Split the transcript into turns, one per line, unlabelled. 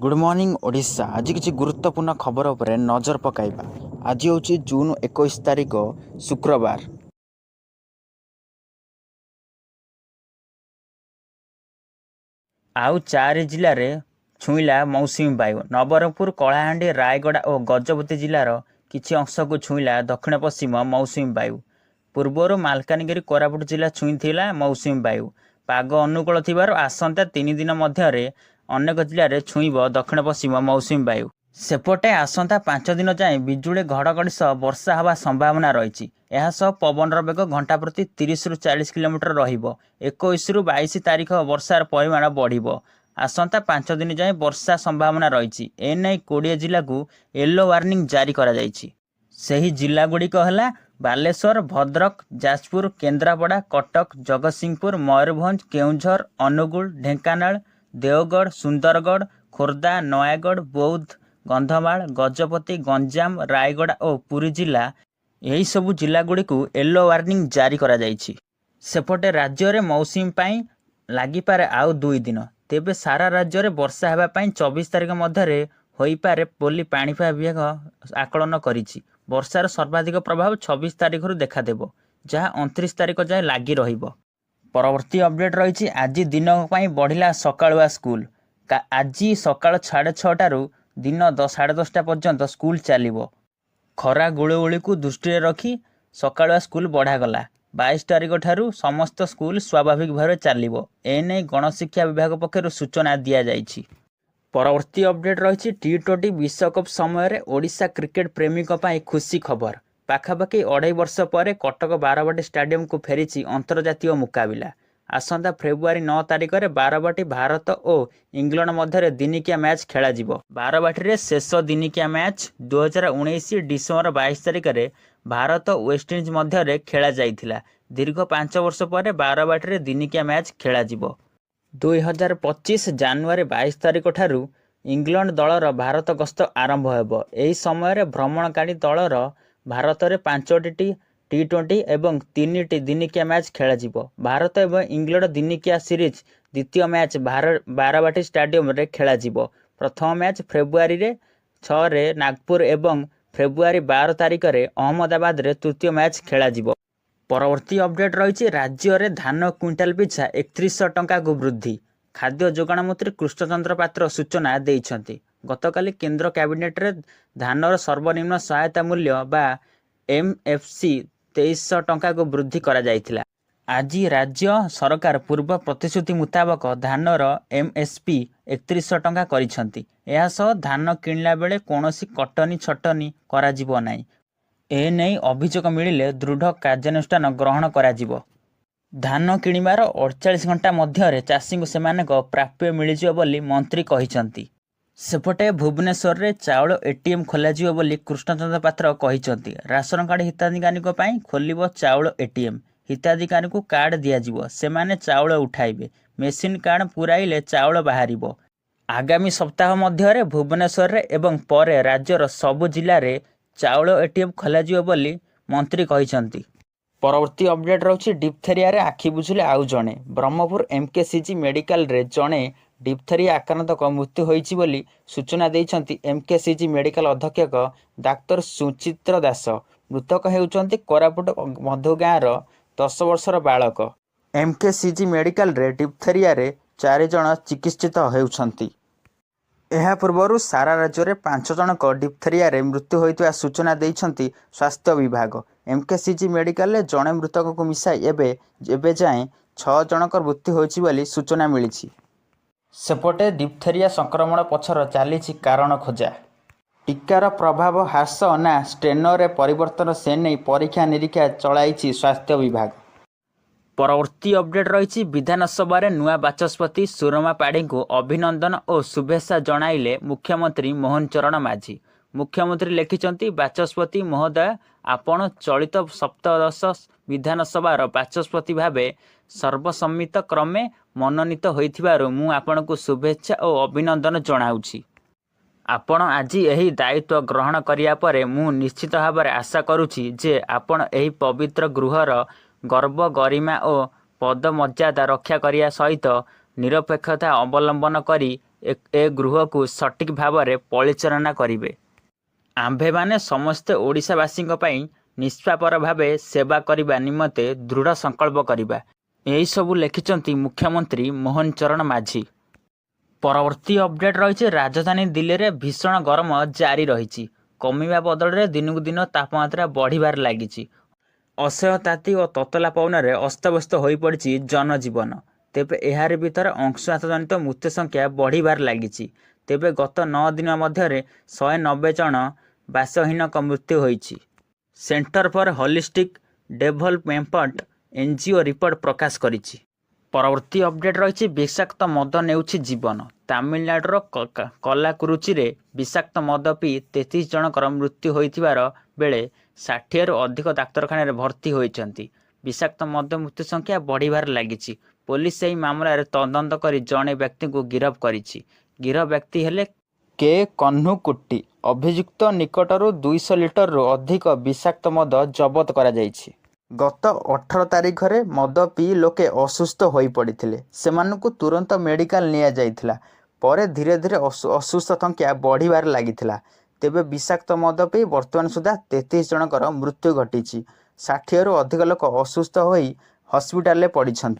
Good morning Odisha. आज किसी गुरुत्वपूर्ण खबर पर नजर पकाइबा। आज हूँ जून 21 तारिख शुक्रवार। आउ 4 जिले में छुईला मौसुमी वायु। नवरंगपुर, कलाहांडी, रायगड़ा और गजपति जिलार किछि अंश को छुईला दक्षिण पश्चिम मौसुमी वायु। पूर्वर मालकानगिरी, कोरापुट जिला छुईला मौसुमी वायु। पाग अनुकूल थिबार आसंता 3 दिन मध्य अनेक जिले में छुईब दक्षिण पश्चिम मौसुमी वायु। सेपटे आसंता 5 दिन जाए बिजुली घड़घड़ी सह वर्षा हवा संभावना रही। पवन बेग घंटा प्रति 30 ରୁ 40 किलोमीटर रहिबो। 21 ରୁ 22 तारिख वर्षार परिमाण बढ़िबो। आसंता 5 दिन जाए वर्षा संभावना रही। एने 20 जिला को येलो वार्निंग जारी करा जायछि। सही जिला गुड़िक है बालेश्वर, भद्रक, जाजपुर, केन्द्रापड़ा, कटक, जगतसिंहपुर, मयूरभंज, केउझर, अनुगुल, ढेंकानाल, देवगढ़, सुंदरगढ़, खोर्धा, नयागढ़, बौद्ध, गंधमाल, गजपति, गंजाम, रायगड़ा और पुरी जिला यही सबु जिला गुड़ी को येलो वार्निंग जारी करा जायछि। सेपटे राज्य में मौसुमी पाई लागिपारे आउ 2 दिन। तेबे सारा राज्य में वर्षा हेबा पाई 24 तारिख मध्य होइपारे बोली पाणीपाग विभाग आकलन करिछि। वर्षार सर्वाधिक प्रभाव 26 तारिख देखादेव, जहाँ 29 तारिख जाए लगी रहिबो। परवर्ती अपडेट रही। आज दिन बढ़िला सकाळुआ स्कूल। आज सकाळ 6:30 दिन 10:30 पर्यंत स्कूल चलिबो। खरा गुळुगुळी को दृष्टि रखी सकाळुआ स्कूल बढ़ागला। 22 तारिख ठारू समस्त स्कूल स्वाभाविक भाव चलिबो। एने गणशिक्षा विभाग पक्षर सूचना दि जाइछि। परवर्ती अपडेट रही। T20 विश्वकप समय ओडिशा क्रिकेट प्रेमी खुशी खबर। पाखापाखि 2.5 वर्ष पर कटक बारवाटी स्टाडियम को फेरी अंतर्जातीय मुकाबिला। आसंता फेब्रुआरी 9 तारिख में बारवाटी भारत और इंग्लैंड मध्य दिनिकिया मैच खेल। बारवाटी शेष दिनिकिया मैच 2019 डिसेम्बर 22 तारिख में भारत और वेस्टइंडिज मध्य खेल जाइथिला। दीर्घ 5 वर्ष पर बारवाटी दिनिकिया मैच खेल। 2025 जानुआरी 22 तारिख ठारू इंग्लैंड दलर भारत गस्त आरंभ होब। यही समय भ्रमणकारी दलर भारत में 5टी T20 एवं 3टी दिनिकिया मैच खेल। भारत एवं इंग्लैंड दिनिकिया सीरीज द्वितीय मैच बारवाटी स्टाडियम रे खेल। प्रथम मैच फेब्रुआरी 6 नागपुर एवं फेब्रुआरी 12 तारिख में अहमदाबाद रे तृतीय मैच खेल। परवर्ती अपडेट रही। राज्य में धान क्विंटाल पिछा 3100 टंका को वृद्धि। खाद्य जोगाण मंत्री कृष्णचंद्र पात्र सूचना देइछन्ति। गतकाली केंद्र कैबिनेट रे धानर सर्वनिम्न सहायता मूल्य बा MFC 2300 टंका को वृद्धि करा जाइथिला। आज राज्य सरकार पूर्व प्रतिश्रुति मुताबक धानर MSP 3100 टंका करिछन्ति। एहा सह धान किणला बेले कोनोसी कटनी छटनी करा जिवो नाही। ए नहीं अभियोग मिलिले दृढ़ कार्यानुष्ठान ग्रहण करा जिवो। धान किणिबार 48 घंटा मध्य चाषी को सेमानक प्राप्य मिलिजिवो बोली मंत्री कहिसंती। सेपटे भुवनेश्वर रे चाउल ATM खोलाजिवो बोली कृष्णचंद्र पात्र कहिसंती। राशन कार्ड हिताधिकारी पई खोलिबो चाउल ATM। हिताधिकारी को कार्ड दियाजिवो, सेमाने चाउल उठाइबे। मेसिन कार्ड पुराइले चाउल बाहरिबो। आगामी सप्ताह मध्य भुवनेश्वर रे एवं परे राज्यर सबु जिल्ला रे चाउल ATM खोलाजिवो बोली मंत्री कहिसंती। परवर्ती अपडेट रही। डिप्थेरिया रे आखि बुझिले आउ जणे। ब्रह्मपुर MKCG मेडिकल रे जणे डिप्थेरिया आक्रांतक मृत्यु होईछि बोली सूचना देइछन्ति MKCG मेडिकल अधीक्षक डाक्टर सुचित्र दास। मृतक हेउछन्ति कोरापुट मधुगाँर 10 वर्षर बालक। MKCG मेडिकल रे डिप्थेरिया रे 4 जण चिकित्सित हेउछन्ति। एहा पूर्वरु सारा राज्य में 5 जनक डिप्थेरिया रे मृत्यु होइतवा सूचना देइछन्ति स्वास्थ्य विभाग। MKCG मेडिकल रे जणे मृतक को मिसाई एबे जाए 6 जनकर मृत्यु होइछि बोली सूचना मिलिछि। सेपटे डिप्थेरिया संक्रमण पछर चलीछि कारण खोजा। टीकार प्रभाव ह्रास ना स्ट्रेन रे परिवर्तन से नहीं परीक्षा निरीक्षा चलाइछि स्वास्थ्य विभाग। परवर्ती अपडेट रही। विधानसभा नुआ बाचस्पति सुरमा पाढ़ी को अभिनंदन और शुभेच्छा जणाइले मुख्यमंत्री मोहन चरण माझी। मुख्यमंत्री लिखिछन्ति, बाचस्पति महोदय, आपण चलित सप्तदश विधानसभार बाचस्पति भावे सर्वसम्मित क्रमे मनोनीत होइथिबारु मु आपनकु शुभेच्छा और अभिनंदन जणाउछि। आपण आज यही दायित्व ग्रहण करिया परे मु निश्चित भाव आशा करुछि जे आपण यही पवित्र गृहर गर्व गरिमा और पद मर्यादा रक्षा करिया सहित निरपेक्षता अवलंबन करी ଏ ଗୃହକୁ ସଠିକ୍ ଭାବରେ ପରିଚାଳନା କରିବେ। ଆମ୍ଭେମାନେ ସମସ୍ତେ ଓଡ଼ିଶାବାସୀଙ୍କ ପାଇଁ ନିଷ୍ପାପର ଭାବେ ସେବା କରିବା ନିମନ୍ତେ ଦୃଢ଼ ସଂକଳ୍ପ କରିବା। ଏହିସବୁ ଲେଖିଛନ୍ତି ମୁଖ୍ୟମନ୍ତ୍ରୀ ମୋହନ ଚରଣ ମାଝୀ। ପରବର୍ତ୍ତୀ ଅପଡେଟ୍ ରହିଛି ରାଜଧାନୀ ଦିଲ୍ଲୀରେ ଭୀଷଣ ଗରମ ଜାରି ରହିଛି। କମିବା ବଦଳରେ ଦିନକୁ ଦିନ ତାପମାତ୍ରା ବଢ଼ିବାରେ ଲାଗିଛି। ଅସହ୍ୟ ତାତି ଓ ତତଲା ପବନରେ ଅସ୍ତବ୍ୟସ୍ତ ହୋଇପଡ଼ିଛି ଜନଜୀବନ। ତେବେ ଏହାରି ଭିତରେ ଅଂଶୁଘାତ ଜନିତ ମୃତ୍ୟୁ ସଂଖ୍ୟା ବଢ଼ିବାରେ ଲାଗିଛି। ତେବେ ଗତ 9 ଦିନ ମଧ୍ୟରେ 190 ଜଣ ବାସହୀନଙ୍କ ମୃତ୍ୟୁ ହୋଇଛି। Centre for holistic development NGO report ପ୍ରକାଶ କରିଛି। ପରବର୍ତ୍ତୀ ଅପଡେଟ୍ ରହିଛି ବିଷାକ୍ତ ମଦ ନେଉଛି ଜୀବନ। ତାମିଲନାଡୁର କଲାକୁରୁଚିରେ ବିଷାକ୍ତ ମଦ ପିଇ 33 ଜଣଙ୍କର ମୃତ୍ୟୁ ହୋଇଥିବାର ବେଳେ 60ରୁ ଅଧିକ ଡାକ୍ତରଖାନାରେ ଭର୍ତ୍ତି ହୋଇଛନ୍ତି। ବିଷାକ୍ତ ମଦ ମୃତ୍ୟୁ ସଂଖ୍ୟା ବଢ଼ିବାରେ ଲାଗିଛି। ପୋଲିସ ଏହି ମାମଲାରେ ତଦନ୍ତ କରି ଜଣେ ବ୍ୟକ୍ତିଙ୍କୁ ଗିରଫ କରିଛି। ଗିରଫ ବ୍ୟକ୍ତି ହେଲେ କେ କହ୍ନୁକୁଟି। ଅଭିଯୁକ୍ତ ନିକଟରୁ 200 ଲିଟରରୁ ଅଧିକ ବିଷାକ୍ତ ମଦ ଜବତ କରାଯାଇଛି। ଗତ 18 ତାରିଖରେ ମଦ ପିଇ ଲୋକେ ଅସୁସ୍ଥ ହୋଇପଡ଼ିଥିଲେ। ସେମାନଙ୍କୁ ତୁରନ୍ତ ମେଡିକାଲ ନିଆଯାଇଥିଲା। ପରେ ଧୀରେ ଧୀରେ ଅସୁସ୍ଥ ସଂଖ୍ୟା ବଢ଼ିବାରେ ଲାଗିଥିଲା। ତେବେ ବିଷାକ୍ତ ମଦ ପିଇ ବର୍ତ୍ତମାନ ସୁଦ୍ଧା 33 ଜଣଙ୍କର ମୃତ୍ୟୁ ଘଟିଛି। 60ରୁ ଅଧିକ ଲୋକ ଅସୁସ୍ଥ ହୋଇ ହସ୍ପିଟାଲରେ ପଡ଼ିଛନ୍ତି।